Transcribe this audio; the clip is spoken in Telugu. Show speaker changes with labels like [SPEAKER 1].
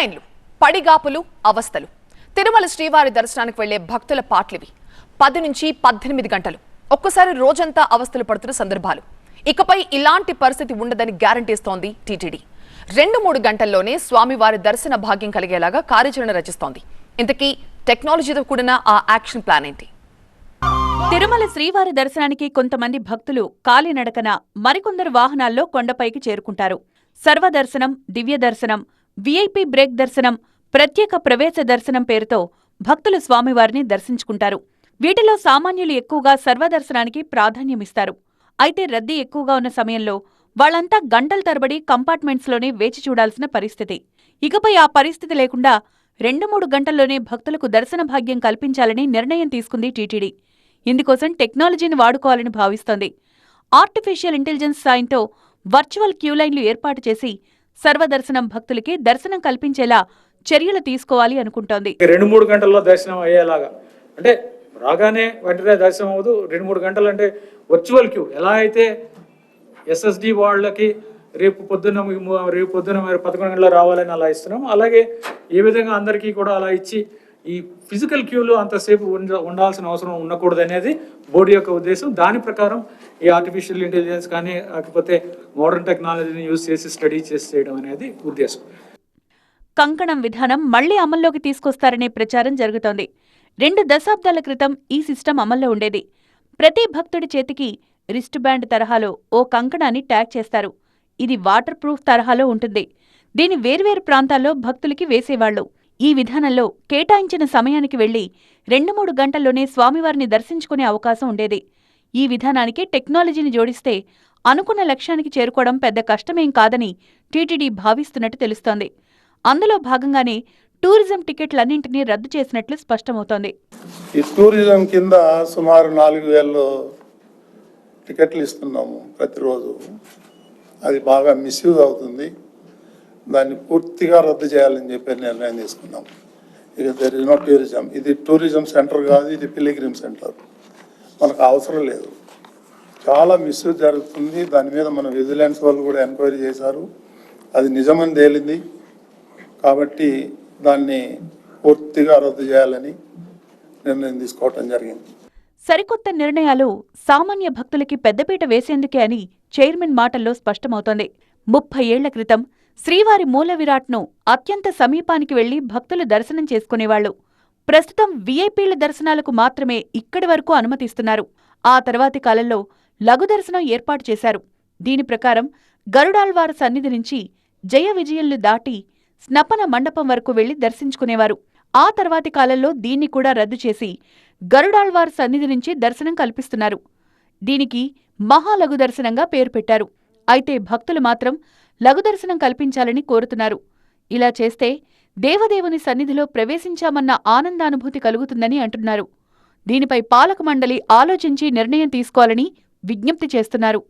[SPEAKER 1] క్యూలైన్లు, పడిగాపులు, అవస్థలు. తిరుమల శ్రీవారి దర్శనానికి వెళ్లే భక్తుల పాట్లివి. 10 నుంచి 18 గంటలు, ఒక్కసారి రోజంతా అవస్థలు పడుతున్న సందర్భాలు. ఇకపై ఇలాంటి పరిస్థితి ఉండదని గ్యారంటీ ఇస్తోంది టీటీడీ. 2-3 గంటల్లోనే స్వామివారి దర్శన భాగ్యం కలిగేలాగా కార్యాచరణ రచిస్తోంది. ఇంతకీ టెక్నాలజీతో కూడిన ఆ యాక్షన్ ప్లాన్ ఏంటి?
[SPEAKER 2] తిరుమల శ్రీవారి దర్శనానికి కొంతమంది భక్తులు కాలినడకన, మరికొందరు వాహనాల్లో కొండపైకి చేరుకుంటారు. సర్వదర్శనం, దివ్య దర్శనం, వీఐపీ బ్రేక్ దర్శనం, ప్రత్యేక ప్రవేశ దర్శనం పేరుతో భక్తులు స్వామివారిని దర్శించుకుంటారు. వీటిలో సామాన్యులు ఎక్కువగా సర్వదర్శనానికి ప్రాధాన్యమిస్తారు. అయితే రద్దీ ఎక్కువగా ఉన్న సమయంలో వాళ్లంతా గంటల తరబడి కంపార్ట్మెంట్స్లోనే వేచి చూడాల్సిన పరిస్థితి. ఇకపై ఆ పరిస్థితి లేకుండా 2-3 గంటల్లోనే భక్తులకు దర్శన భాగ్యం కల్పించాలని నిర్ణయం తీసుకుంది టీటీడీ. ఇందుకోసం టెక్నాలజీని వాడుకోవాలని భావిస్తోంది. ఆర్టిఫిషియల్ ఇంటెలిజెన్స్ సాయంతో వర్చువల్ క్యూలైన్లు ఏర్పాటు చేసి సర్వదర్శనం భక్తులకి దర్శనం కల్పించేలా చర్యలు తీసుకోవాలి అనుకుంటోంది.
[SPEAKER 3] 2-3 గంటల్లో దర్శనం అయ్యేలాగా, అంటే రాగానే వెంటనే దర్శనం అవ్వదు. 2-3 గంటలు అంటే వర్చువల్ క్యూ. ఎలా అయితే ఎస్ఎస్డి వాళ్ళకి రేపు పొద్దున్న 11 గంటల రావాలని అలా ఇస్తున్నాం, అలాగే ఏ విధంగా అందరికీ కూడా అలా ఇచ్చి ఈ ఫిజికల్ క్యూలో అంతసేపు ఉండాల్సిన అవసరం ఉండకూడదు అనేది బోర్డు యొక్క ఉద్దేశం. దాని ప్రకారం ఈ ఆర్టిఫిషియల్ ఇంటెలిజెన్స్ కానీ లేకపోతే మోడర్న్ టెక్నాలజీని యూజ్ చేసి స్టడీ చేసి చేయడం అనేది ఉద్దేశం.
[SPEAKER 2] కంకణం విధానం మళ్లీ అమల్లోకి తీసుకొస్తారనే ప్రచారం జరుగుతోంది. 2 దశాబ్దాల క్రితం ఈ సిస్టమ్ అమల్లో ఉండేది. ప్రతి భక్తుడి చేతికి రిస్ట్ బ్యాండ్ తరహాలో ఓ కంకణాన్ని ట్యాగ్ చేస్తారు. ఇది వాటర్ ప్రూఫ్ తరహాలో ఉంటుంది. దీని వేర్వేరు ప్రాంతాల్లో భక్తులకి వేసేవాళ్లు. ఈ విధానంలో కేటాయించిన సమయానికి వెళ్లి 2-3 గంటల్లోనే స్వామివారిని దర్శించుకునే అవకాశం ఉండేది. ఈ విధానానికి టెక్నాలజీని జోడిస్తే అనుకున్న లక్ష్యానికి చేరుకోవడం పెద్ద కష్టమేం కాదని టీటీడీ భావిస్తున్నట్టు తెలుస్తోంది. అందులో భాగంగానే టూరిజం టికెట్లన్నింటినీ రద్దు చేసినట్లు స్పష్టమవుతోంది.
[SPEAKER 4] ఈ టూరిజం కింద సుమారు 4,000 టికెట్లు ఇస్తున్నాము ప్రతిరోజు. అది బాగా మిస్యూజ్ అవుతుంది. దాన్ని పూర్తిగా రద్దు చేయాలని చెప్పి నిర్ణయం తీసుకున్నాం. ఇక దెర్ ఇస్ నో టూరిజం. ఇది టూరిజం సెంటర్ కాదు, ఇది పిలిగ్రిమ్ సెంటర్. మనకు అవసరం లేదు. చాలా మిస్యూజ్ జరుగుతుంది. దాని మీద మన విజిలెన్స్ వాళ్ళు కూడా ఎంక్వైరీ చేశారు. అది నిజమని తేలింది. కాబట్టి దాన్ని పూర్తిగా రద్దు చేయాలని నిర్ణయం తీసుకోవటం జరిగింది.
[SPEAKER 2] సరికొత్త నిర్ణయాలు సామాన్య భక్తులకి పెద్దపీట వేసేందుకే అని చైర్మన్ మాటల్లో స్పష్టమవుతోంది. 30 ఏళ్ల క్రితం శ్రీవారి మూల విరాట్ను అత్యంత సమీపానికి వెళ్లి భక్తులు దర్శనం చేసుకునేవాళ్లు. ప్రస్తుతం వీఐపీల దర్శనాలకు మాత్రమే ఇక్కడి వరకు అనుమతిస్తున్నారు. ఆ తర్వాతి కాలంలో లఘు దర్శనం ఏర్పాటు చేశారు. దీని ప్రకారం గరుడాళ్వార్ సన్నిధి నుంచి జయ విజయంలు దాటి స్నపన మండపం వరకు వెళ్లి దర్శించుకునేవారు. ఆ తర్వాతి కాలంలో దీన్ని కూడా రద్దు చేసి గరుడాళ్వార్ సన్నిధి నుంచి దర్శనం కల్పిస్తున్నారు. దీనికి మహాలఘు దర్శనంగా పేరు పెట్టారు. అయితే భక్తులు మాత్రం లఘు దర్శనం కల్పించాలని కోరుతున్నారు. ఇలా చేస్తే దేవదేవుని సన్నిధిలో ప్రవేశించామన్న ఆనందానుభూతి కలుగుతుందని అంటున్నారు. దీనిపై పాలక మండలి ఆలోచించి నిర్ణయం తీసుకోవాలని విజ్ఞప్తి చేస్తున్నారు.